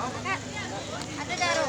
Ada jarum.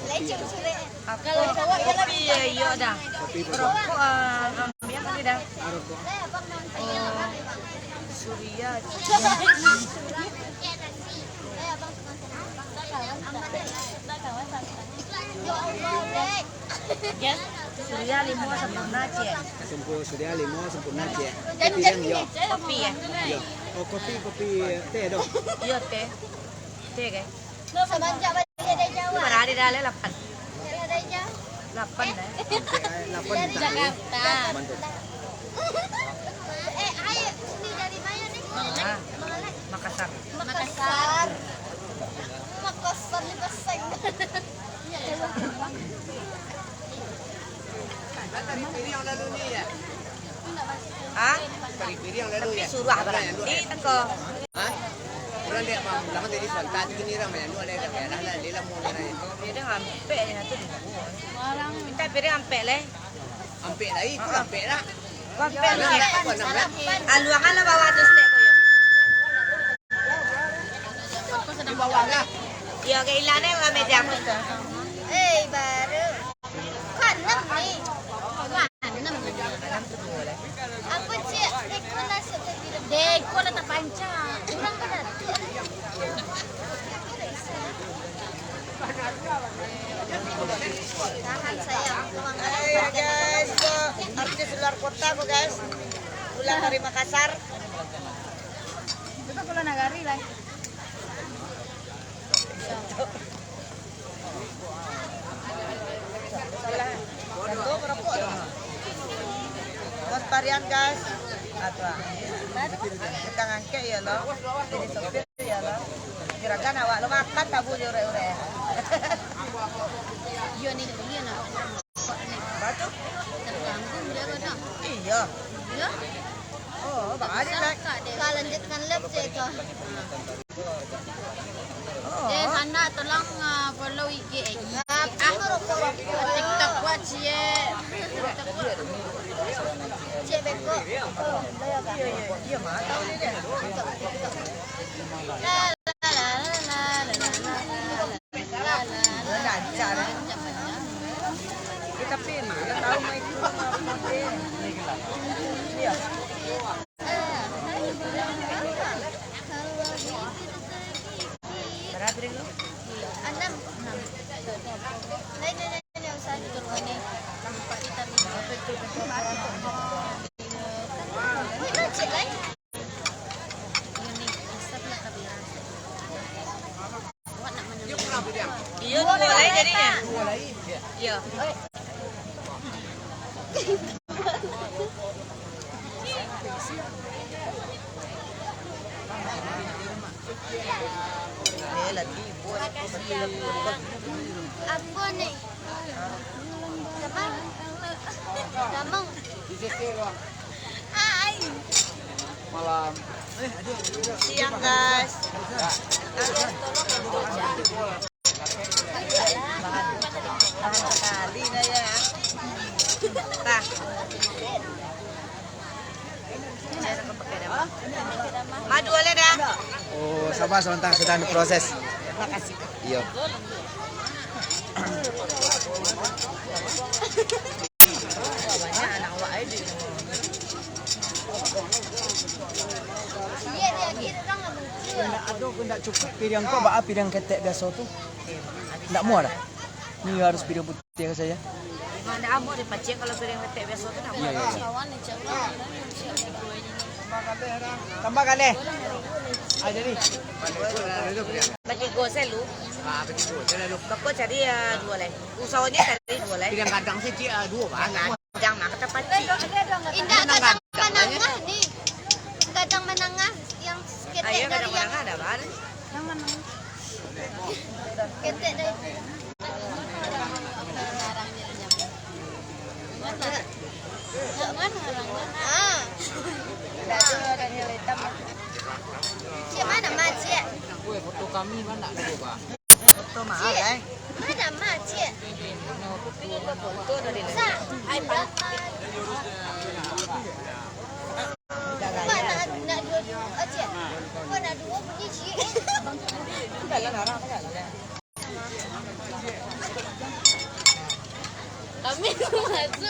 Lấy chừng sore. Kalau cowok ya lagi iya dah. Rokok ambil tadi dah. Oh, Surya. Ya, Surya limo sempurna cie. Surya limo sempurna cie. Kopi yang yo. Kopi ya. Oh kopi teh dong. Iya teh. Teh guys. Semenjak dari Jawa. Berada di dalam 8. Dari Jawa. 8 dah. 8 di Jakarta. Mantap. Ayo ini dari mana nih? Makassar. Makassar. Makassar ni peseng. Piri yang lalu ni ya. Ah? Piri yang lalu ya. Suruh berhenti tengko. Hah? Orang dia bang, lama tadi sebentar gini ramai yang dua ada kayak dah dia lah mau ni. Piri ampe ni tu. Orang minta piri ampe leh. Ampe lagi, ampe lah. Ampe ni. Apa Aluangan lah bawa tu stek ko yo. Di bawah lah. Yo ke ilane meja ko tu. Baru. Kan 6 ni. Apa cik? Deko nasib tadi. Deko nak tak pancang. Kurang berat. Tahan sayang. Hai guys, artis luar kota ko guys. Pulang dari Makassar. Kita pulang nagari lah. Bantu merokok dong. Buat varian guys. Atau kita ngangke ya lo. Jadi sopir ya lo. Kirakan awak lo makan tabu ure-ure. Yo ni dia nak. Batu? Terganggu dia kan. Iya. Ya. Oh, bang ada lah. Kalau lanjutkan lab je tu. Oh. Sana tolong follow IG aku rokok TikTok buat cie. Cie beko. Iya, mah tahu ni dia. La la la la la la la. Lancar. Kita pin, kita tahu mai itu apa. Iya. Berapa ring lu? 6. Lain usah turun ni. Nampak kita ni. Ini cik lain. Ini asap lah kabira. Buat nak menunggu. Iya, dua lain jadinya. Iya. Lagi buat Apa ni? Damang. Damang. Ai. Malam. siang guys. Bahan sekali dah ya. Tah. Saya nak pakai dah. Madu boleh dah. Oh, sabar sebentar sedang diproses. Terima kasih. Iya. Banyak anak awak ini. Dia kira orang abang. Nak ada pun tak cukup piring kau, apa piring ketek biasa tu? Tak muat dah. Ni harus piring putih ke saya? Mana amuk di pacik kalau piring ketek biasa tu nak. Iya, iya. Kawan ni cakap. Tambah kali. Aja ni. Bagi go selu. Bagi tu. Selalu. Bako cari dua leh. Usahanya cari dua leh. Piring kadang saya cik dua bangan. Jangan mak kata pacik. Indah kadang menengah ni. Kadang menengah yang ketek Ayo dari kadang yang kadang ada bar. ketek dari. Jangan orang. Ada nilai hitam. Cik mana mak cik? Kue foto kami mana ada pak? Foto mahal eh. Mana mak cik? Foto dari Sa, iPad. mak nak dua. cik. Kau nak dua pergi cik. Enggak lah, narang enggak lah. Kami masuk lah itu.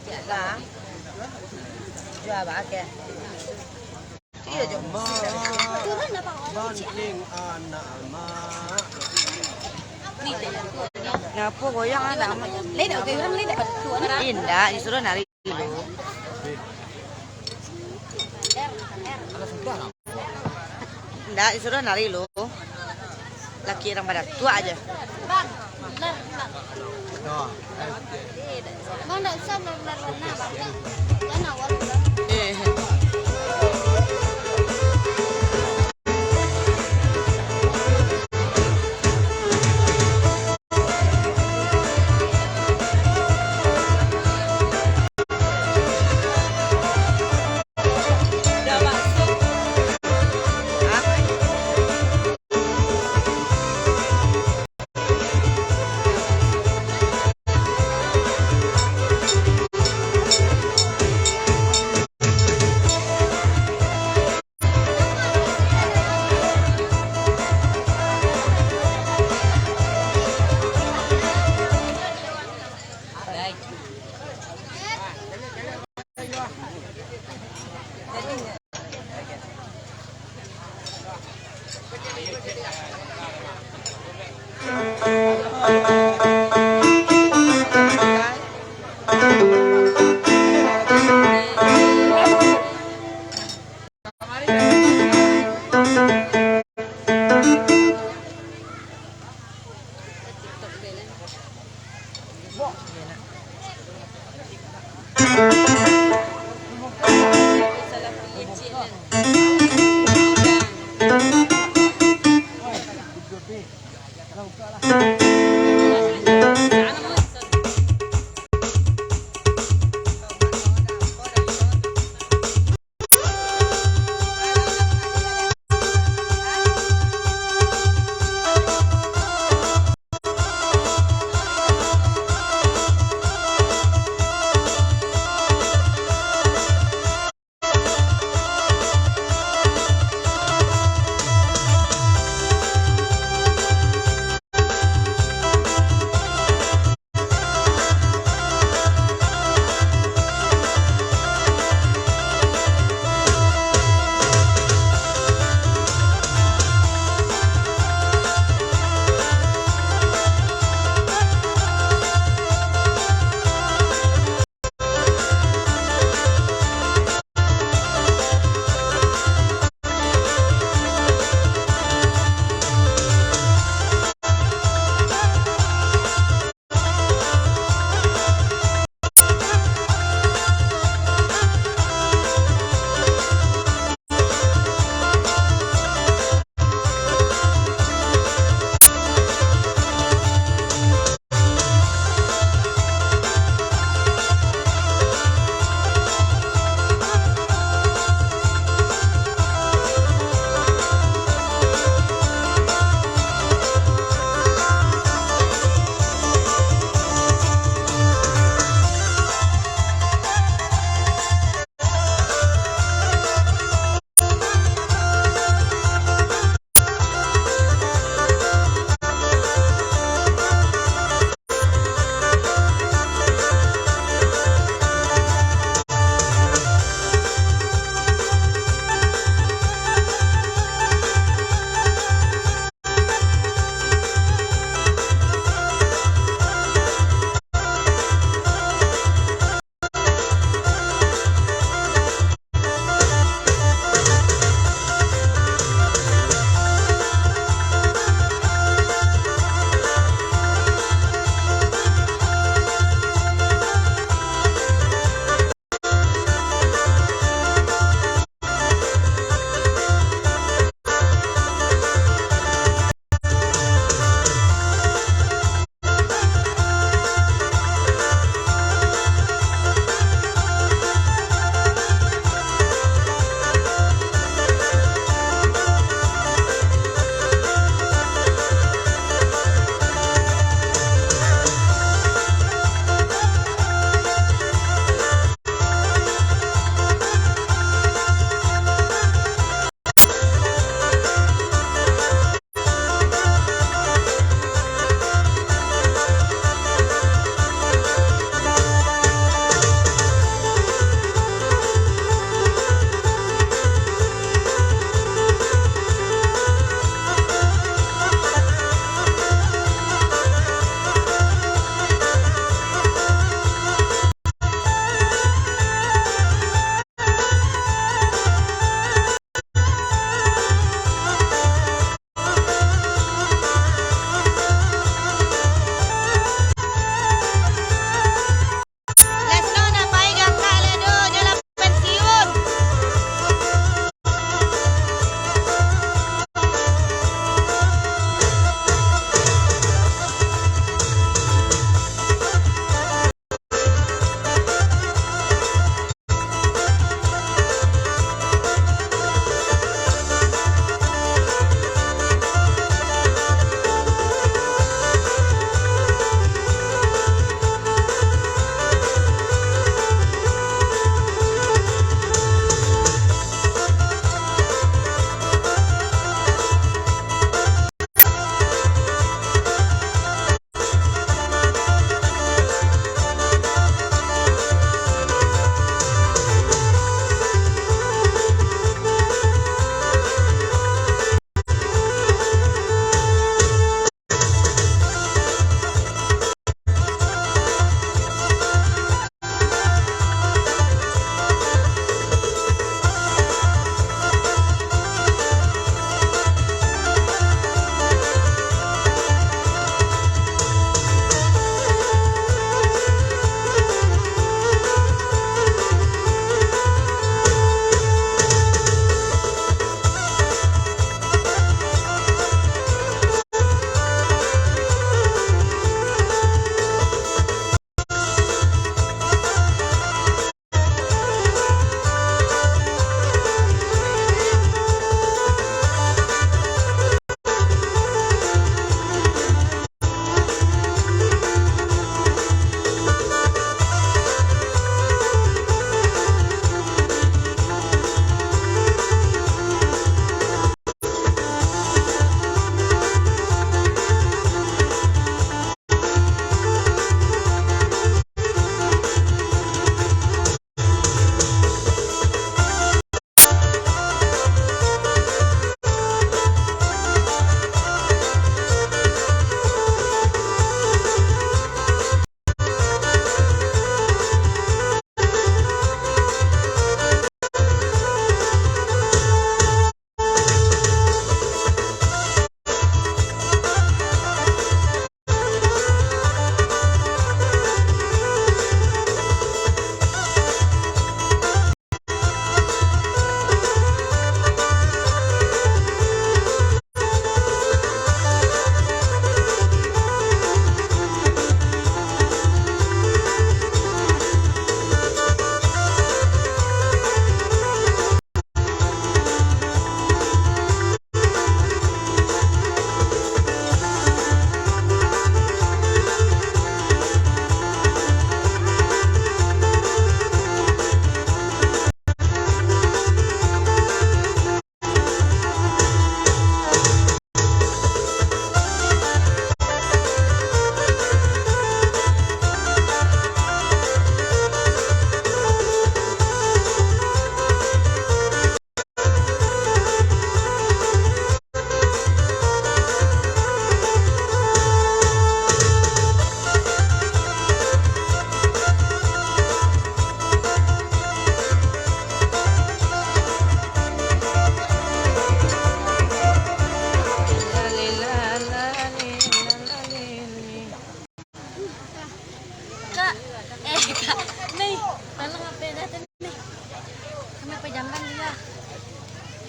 Ya lah. Jual apa ke? Iya je. Turun apa kau cik? Ngapa goyang anak? Ledak ke orang ledak tuan. Indah, disuruh nari dulu. Indah, disuruh nari lu. Laki orang badak tua aja. Bang, bang. Bang tak usah benar-benar warna bang. Jangan awal bulan.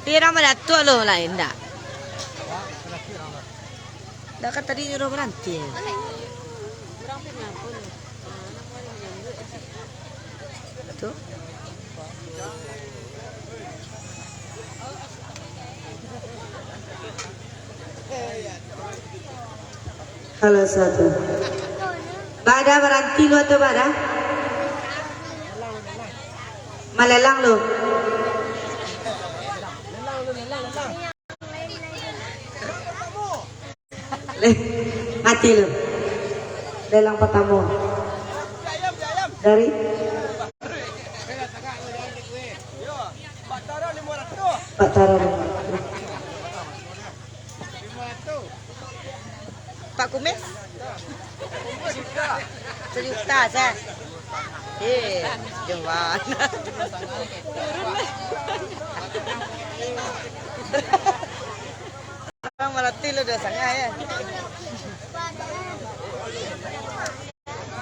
Pira man ato lo lain dah. Dah kan tadi nyuruh berhenti. Tu. Halo satu. Bada berhenti lo atau bada? Malelang lo. Mati lo. Lelang pertama. Dari Pak Tara. Pak Kumis? Sejuta saya. Jangan. Orang melatih lo dah sangat ya.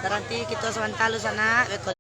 Nanti kita sebentar lu sana rekod